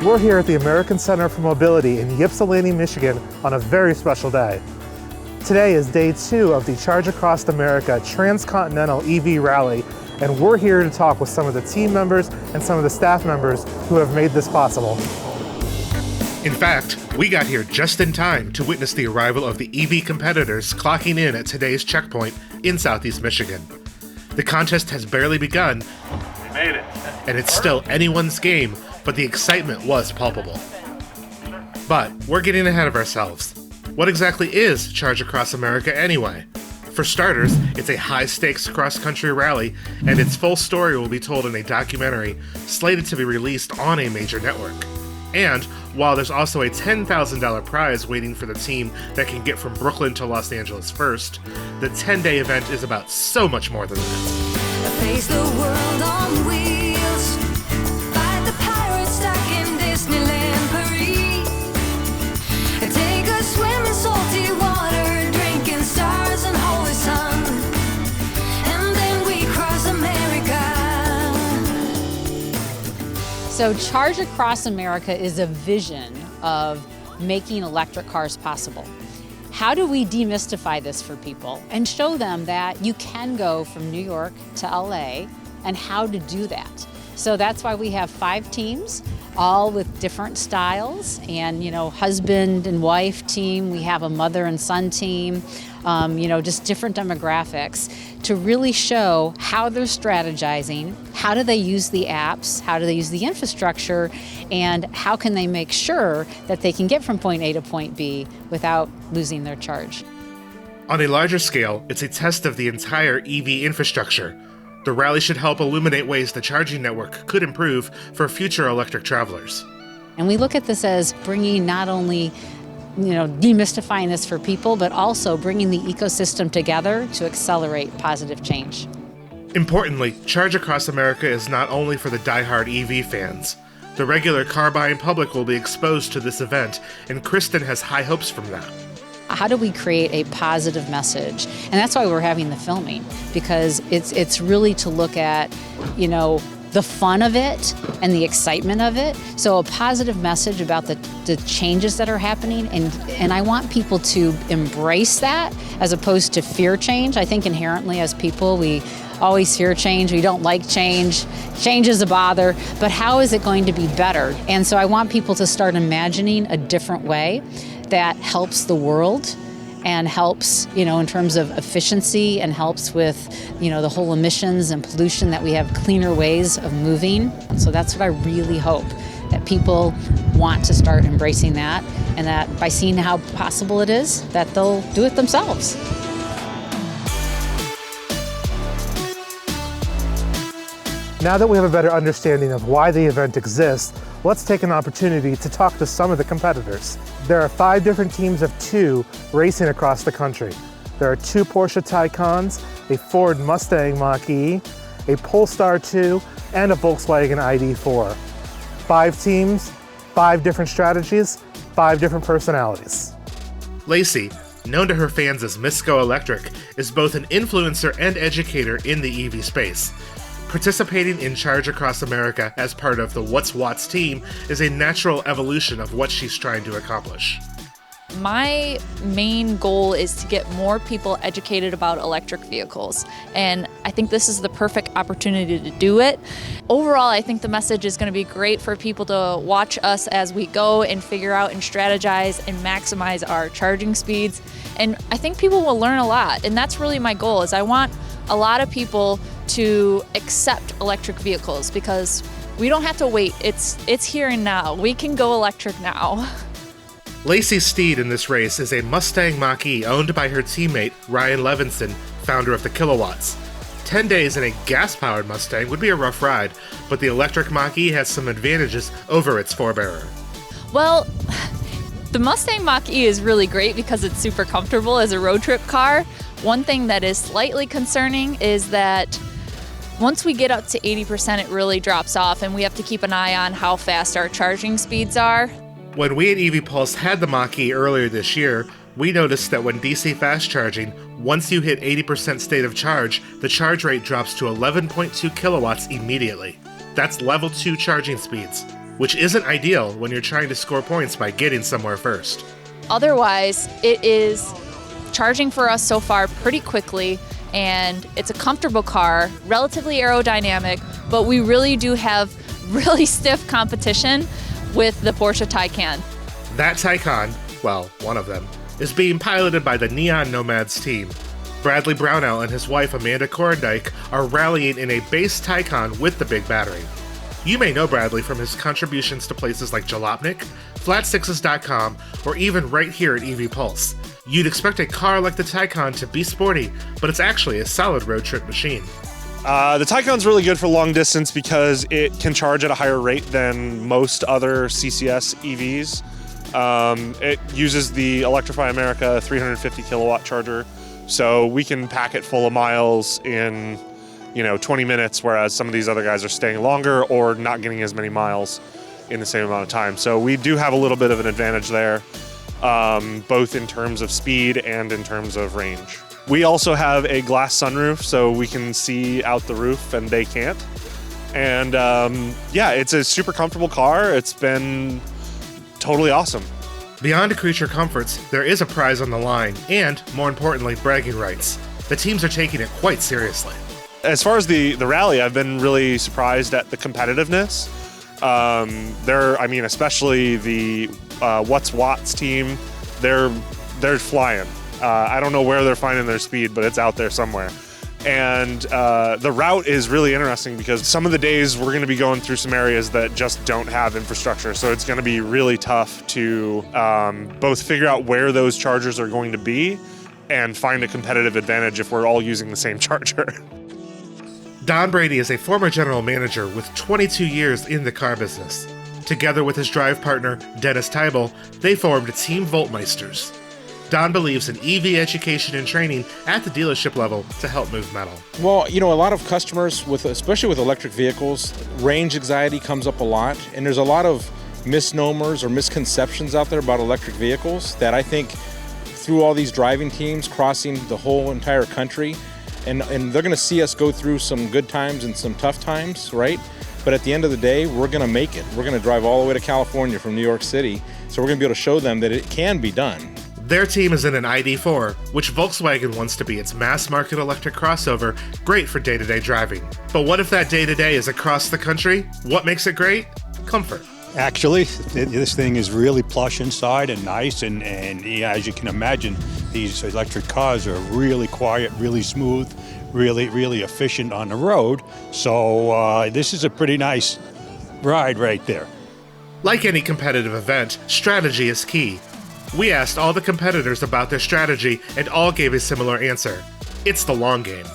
We're here at the American Center for Mobility in Ypsilanti, Michigan on a very special day. Today is day 2 of the Charge Across America Transcontinental EV Rally, and we're here to talk with some of the team members and some of the staff members who have made this possible. In fact, we got here just in time to witness the arrival of the EV competitors clocking in at today's checkpoint in Southeast Michigan. The contest has barely begun, We made it. and it's still anyone's game, but the excitement was palpable. But we're getting ahead of ourselves. What exactly is Charge Across America anyway? For starters, it's a high-stakes cross-country rally, and its full story will be told in a documentary slated to be released on a major network. And while there's also a $10,000 prize waiting for the team that can get from Brooklyn to Los Angeles first, the 10-day event is about so much more than that. Face the world on wheels, fight the pirates stuck in Disneyland Paris. Take a swim in salty water, drinking stars and holy sun, and then we cross America. So Charge Across America is a vision of making electric cars possible. How do we demystify this for people and show them that you can go from New York to LA and how to do that? So that's why we have 5 teams, all with different styles, and husband and wife team. We have a mother and son team, just different demographics to really show how they're strategizing, how do they use the apps, how do they use the infrastructure, and how can they make sure that they can get from point A to point B without losing their charge. On a larger scale, it's a test of the entire EV infrastructure. The rally should help illuminate ways the charging network could improve for future electric travelers. And we look at this as bringing not only demystifying this for people, but also bringing the ecosystem together to accelerate positive change. Importantly, Charge Across America is not only for the die-hard EV fans. The regular car-buying public will be exposed to this event, and Kristen has high hopes from that. How do we create a positive message? And that's why we're having the filming, because it's really to look at, the fun of it and the excitement of it. So a positive message about the changes that are happening, and I want people to embrace that as opposed to fear change. I think inherently as people, we always fear change. We don't like change. Change is a bother, but how is it going to be better? And so I want people to start imagining a different way that helps the world and helps, in terms of efficiency, and helps with, the whole emissions and pollution, that we have cleaner ways of moving. So that's what I really hope, that people want to start embracing that, and that by seeing how possible it is, that they'll do it themselves. Now that we have a better understanding of why the event exists, let's take an opportunity to talk to some of the competitors. There are 5 different teams of 2 racing across the country. There are 2 Porsche Taycans, a Ford Mustang Mach-E, a Polestar 2, and a Volkswagen ID.4. 5 teams, 5 different strategies, 5 different personalities. Lacey, known to her fans as Miss GoElectric, is both an influencer and educator in the EV space. Participating in Charge Across America as part of the What's Watts team is a natural evolution of what she's trying to accomplish. My main goal is to get more people educated about electric vehicles, and I think this is the perfect opportunity to do it. Overall, I think the message is going to be great for people to watch us as we go and figure out and strategize and maximize our charging speeds, and I think people will learn a lot, and that's really my goal. Is I want a lot of people to accept electric vehicles, because we don't have to wait. It's here and now. We can go electric now. Lacey's steed in this race is a Mustang Mach-E owned by her teammate Ryan Levinson, founder of the Kilowatts. 10 days in a gas-powered Mustang would be a rough ride, but the electric Mach-E has some advantages over its forebearer. Well, the Mustang Mach-E is really great because it's super comfortable as a road trip car. One thing that is slightly concerning is that once we get up to 80%, it really drops off, and we have to keep an eye on how fast our charging speeds are. When we at EV Pulse had the Mach-E earlier this year, we noticed that when DC fast charging, once you hit 80% state of charge, the charge rate drops to 11.2 kilowatts immediately. That's level 2 charging speeds. which isn't ideal when you're trying to score points by getting somewhere first. Otherwise, it is charging for us so far pretty quickly, and it's a comfortable car, relatively aerodynamic, but we really do have really stiff competition with the Porsche Taycan. That Taycan, well, one of them, is being piloted by the Neon Nomads team. Bradley Brownell and his wife Amanda Korendijk are rallying in a base Taycan with the big battery. You may know Bradley from his contributions to places like Jalopnik, Flat6s.com, or even right here at EV Pulse. You'd expect a car like the Taycan to be sporty, but it's actually a solid road trip machine. The Taycan's really good for long distance because it can charge at a higher rate than most other CCS EVs. It uses the Electrify America 350 kilowatt charger, so we can pack it full of miles in 20 minutes, whereas some of these other guys are staying longer or not getting as many miles in the same amount of time. So we do have a little bit of an advantage there, both in terms of speed and in terms of range. We also have a glass sunroof, so we can see out the roof and they can't. And it's a super comfortable car. It's been totally awesome. Beyond creature comforts, there is a prize on the line, and, more importantly, bragging rights. The teams are taking it quite seriously. As far as the rally, I've been really surprised at the competitiveness. Especially the What's Watts team, they're flying. I don't know where they're finding their speed, but it's out there somewhere. And the route is really interesting because some of the days we're going to be going through some areas that just don't have infrastructure. So it's going to be really tough to both figure out where those chargers are going to be and find a competitive advantage if we're all using the same charger. Don Brady is a former general manager with 22 years in the car business. Together with his drive partner, Dennis Teibel, they formed Team Voltmeisters. Don believes in EV education and training at the dealership level to help move metal. Well, a lot of customers, especially with electric vehicles, range anxiety comes up a lot, and there's a lot of misnomers or misconceptions out there about electric vehicles that I think through all these driving teams crossing the whole entire country, and they're going to see us go through some good times and some tough times, right? But at the end of the day, we're going to make it. We're going to drive all the way to California from New York City, so we're going to be able to show them that it can be done. Their team is in an ID.4, which Volkswagen wants to be its mass-market electric crossover, great for day-to-day driving. But what if that day-to-day is across the country? What makes it great? Comfort. Actually, this thing is really plush inside and nice, and as you can imagine, these electric cars are really quiet, really smooth, really efficient on the road. So this is a pretty nice ride right there. Like any competitive event, strategy is key. We asked all the competitors about their strategy, and all gave a similar answer. It's the long game.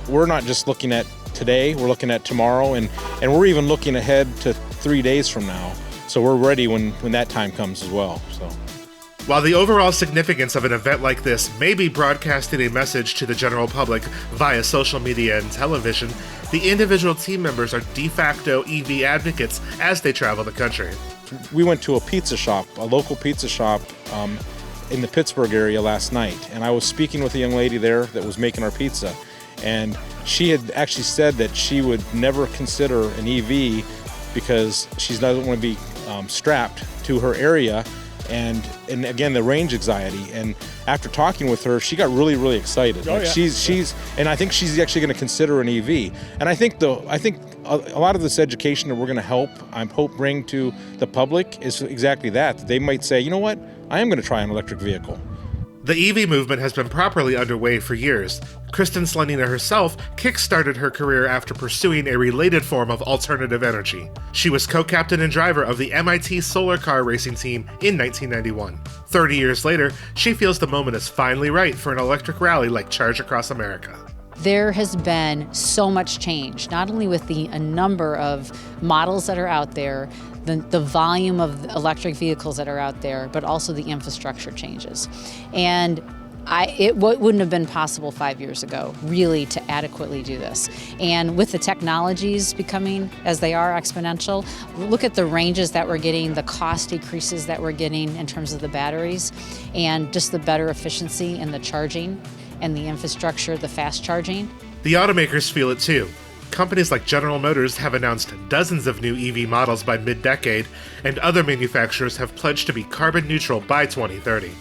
We're not just looking at today, we're looking at tomorrow, and we're even looking ahead to 3 days from now. So we're ready when that time comes as well. So, while the overall significance of an event like this may be broadcasting a message to the general public via social media and television, the individual team members are de facto EV advocates as they travel the country. We went to a local pizza shop in the Pittsburgh area last night, and I was speaking with a young lady there that was making our pizza, and she had actually said that she would never consider an EV because she doesn't want to be strapped to her area, and again, the range anxiety. And after talking with her, she got really excited. Oh, yeah. She's and I think she's actually going to consider an EV. And I think a lot of this education that we're going to hope bring to the public is exactly that. They might say, you know what, I am going to try an electric vehicle. The EV movement has been properly underway for years. Kristen Slanina herself kick-started her career after pursuing a related form of alternative energy. She was co-captain and driver of the MIT solar car racing team in 1991. 30 years later, she feels the moment is finally right for an electric rally like Charge Across America. There has been so much change, not only with a number of models that are out there, the volume of electric vehicles that are out there, but also the infrastructure changes. And it wouldn't have been possible 5 years ago, really, to adequately do this. And with the technologies becoming, as they are, exponential, look at the ranges that we're getting, the cost decreases that we're getting in terms of the batteries, and just the better efficiency in the charging and the infrastructure, the fast charging. The automakers feel it too. Companies like General Motors have announced dozens of new EV models by mid-decade, and other manufacturers have pledged to be carbon neutral by 2030.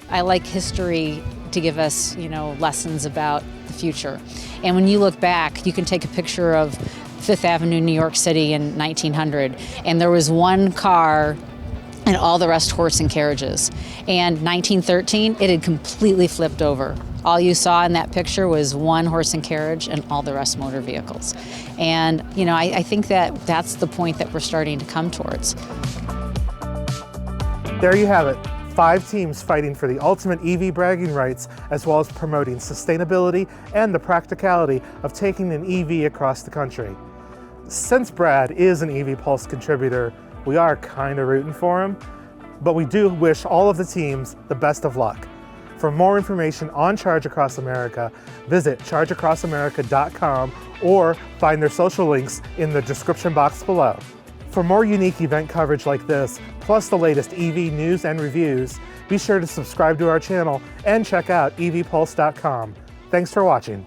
I like history to give us, lessons about the future. And when you look back, you can take a picture of Fifth Avenue, New York City in 1900, and there was one car and all the rest horse and carriages. And 1913, it had completely flipped over. All you saw in that picture was one horse and carriage and all the rest motor vehicles. And, I think that that's the point that we're starting to come towards. There you have it. 5 teams fighting for the ultimate EV bragging rights, as well as promoting sustainability and the practicality of taking an EV across the country. Since Brad is an EV Pulse contributor, we are kind of rooting for him, but we do wish all of the teams the best of luck. For more information on Charge Across America, visit chargeacrossamerica.com or find their social links in the description box below. For more unique event coverage like this, plus the latest EV news and reviews, be sure to subscribe to our channel and check out evpulse.com. Thanks for watching.